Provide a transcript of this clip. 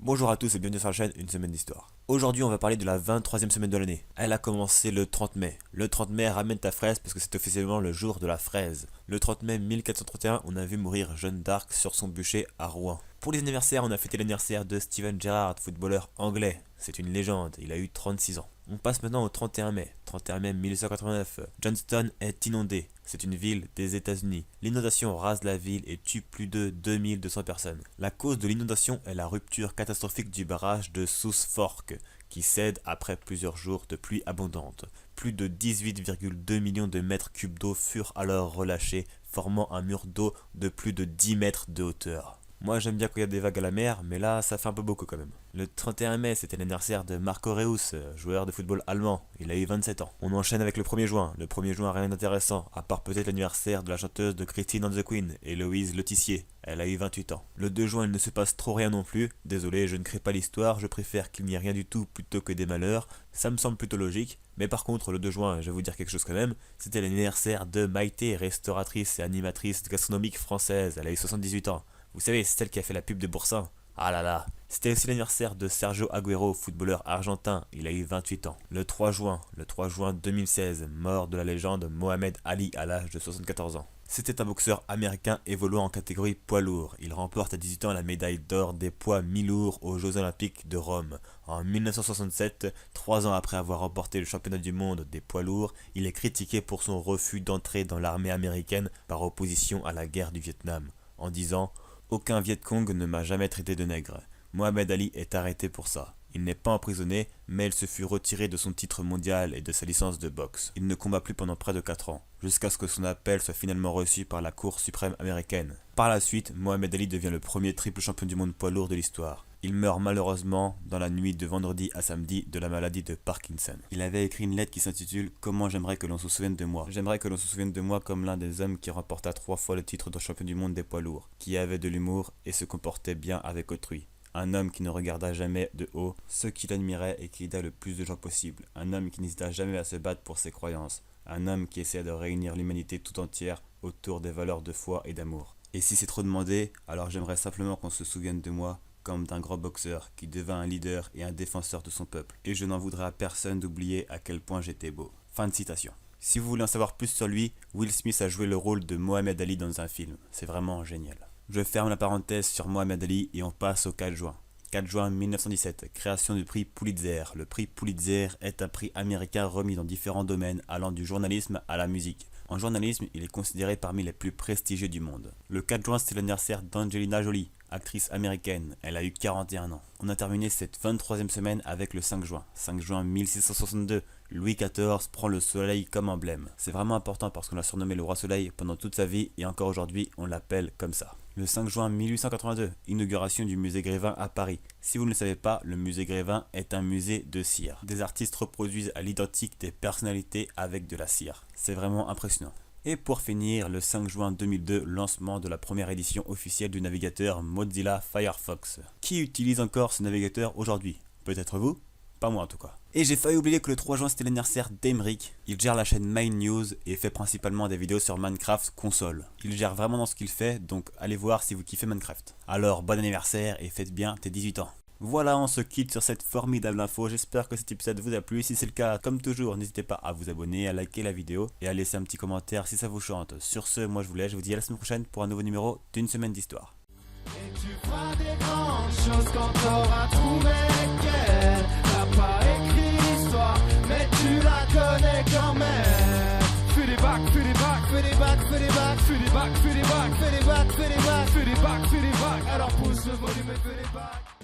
Bonjour à tous et bienvenue sur la chaîne Une semaine d'histoire. Aujourd'hui on va parler de la 23e semaine de l'année. Elle a commencé le 30 mai. Le 30 mai ramène ta fraise parce que c'est officiellement le jour de la fraise. Le 30 mai 1431 on a vu mourir Jeanne d'Arc sur son bûcher à Rouen. Pour les anniversaires on a fêté l'anniversaire de Steven Gerrard, footballeur anglais. C'est une légende, il a eu 36 ans. On passe maintenant au 31 mai. 31 mai 1889. Johnston est inondé. C'est une ville des États-Unis. L'inondation rase la ville et tue plus de 2200 personnes. La cause de l'inondation est la rupture catastrophique du barrage de South Fork, qui cède après plusieurs jours de pluie abondante. Plus de 18,2 millions de mètres cubes d'eau furent alors relâchés, formant un mur d'eau de plus de 10 mètres de hauteur. Moi j'aime bien quand il y a des vagues à la mer, mais là ça fait un peu beaucoup quand même. Le 31 mai c'était l'anniversaire de Marco Reus, joueur de football allemand, il a eu 27 ans. On enchaîne avec le 1er juin, le 1er juin rien d'intéressant, à part peut-être l'anniversaire de la chanteuse de Christine and the Queen, Héloïse Letizier, elle a eu 28 ans. Le 2 juin il ne se passe trop rien non plus, désolé je ne crée pas l'histoire, je préfère qu'il n'y ait rien du tout plutôt que des malheurs, ça me semble plutôt logique. Mais par contre le 2 juin, je vais vous dire quelque chose quand même, c'était l'anniversaire de Maïté, restauratrice et animatrice gastronomique française, elle a eu 78 ans. Vous savez, c'est celle qui a fait la pub de Boursin. Ah là là. C'était aussi l'anniversaire de Sergio Agüero, footballeur argentin. Il a eu 28 ans. Le 3 juin 2016, mort de la légende Mohamed Ali à l'âge de 74 ans. C'était un boxeur américain évoluant en catégorie poids lourd. Il remporte à 18 ans la médaille d'or des poids mi-lourds aux Jeux Olympiques de Rome. En 1967, 3 ans après avoir remporté le championnat du monde des poids lourds, il est critiqué pour son refus d'entrer dans l'armée américaine par opposition à la guerre du Vietnam, en disant « Aucun Viet Cong ne m'a jamais traité de nègre. Mohamed Ali est arrêté pour ça. Il n'est pas emprisonné, mais il se fut retiré de son titre mondial et de sa licence de boxe. Il ne combat plus pendant près de 4 ans, jusqu'à ce que son appel soit finalement reçu par la Cour suprême américaine. Par la suite, Mohamed Ali devient le premier triple champion du monde poids lourd de l'histoire. Il meurt malheureusement dans la nuit de vendredi à samedi de la maladie de Parkinson. Il avait écrit une lettre qui s'intitule « Comment j'aimerais que l'on se souvienne de moi ». J'aimerais que l'on se souvienne de moi comme l'un des hommes qui remporta 3 fois le titre de champion du monde des poids lourds, qui avait de l'humour et se comportait bien avec autrui. Un homme qui ne regarda jamais de haut ceux qui l'admiraient et qui aida le plus de gens possible. Un homme qui n'hésita jamais à se battre pour ses croyances. Un homme qui essaya de réunir l'humanité tout entière autour des valeurs de foi et d'amour. Et si c'est trop demandé, alors j'aimerais simplement qu'on se souvienne de moi comme d'un grand boxeur qui devint un leader et un défenseur de son peuple. Et je n'en voudrais à personne d'oublier à quel point j'étais beau. » Fin de citation. Si vous voulez en savoir plus sur lui, Will Smith a joué le rôle de Mohamed Ali dans un film. C'est vraiment génial. Je ferme la parenthèse sur Mohamed Ali et on passe au 4 juin. 4 juin 1917, création du prix Pulitzer. Le prix Pulitzer est un prix américain remis dans différents domaines allant du journalisme à la musique. En journalisme, il est considéré parmi les plus prestigieux du monde. Le 4 juin, c'est l'anniversaire d'Angelina Jolie, actrice américaine. Elle a eu 41 ans. On a terminé cette 23e semaine avec le 5 juin. 5 juin 1662, Louis XIV prend le soleil comme emblème. C'est vraiment important parce qu'on l'a surnommé le roi soleil pendant toute sa vie et encore aujourd'hui, on l'appelle comme ça. Le 5 juin 1882, inauguration du musée Grévin à Paris. Si vous ne le savez pas, le musée Grévin est un musée de cire. Des artistes reproduisent à l'identique des personnalités avec de la cire. C'est vraiment impressionnant. Et pour finir, le 5 juin 2002, lancement de la première édition officielle du navigateur Mozilla Firefox. Qui utilise encore ce navigateur aujourd'hui? Peut-être vous? Pas moi en tout cas. Et j'ai failli oublier que le 3 juin c'était l'anniversaire d'Emeric. Il gère la chaîne Main News et fait principalement des vidéos sur Minecraft console. Il gère vraiment dans ce qu'il fait, donc allez voir si vous kiffez Minecraft. Alors bon anniversaire et faites bien tes 18 ans. Voilà, on se quitte sur cette formidable info. J'espère que cet épisode vous a plu. Si c'est le cas, comme toujours, n'hésitez pas à vous abonner, à liker la vidéo et à laisser un petit commentaire si ça vous chante. Sur ce, moi je vous laisse, je vous dis à la semaine prochaine pour un nouveau numéro d'une semaine d'histoire. Et tu feras des grandes choses quand t'auras trouvé qu'elle n'a pas écrit l'histoire, mais tu la connais quand même. Fais des bacs, fais des bacs, fais des bacs, fais des bacs, fais des bacs, fais des bacs, fais des bacs, fais des bacs, fais des bacs, fais des bacs. Alors pousse le volume et fais des bacs.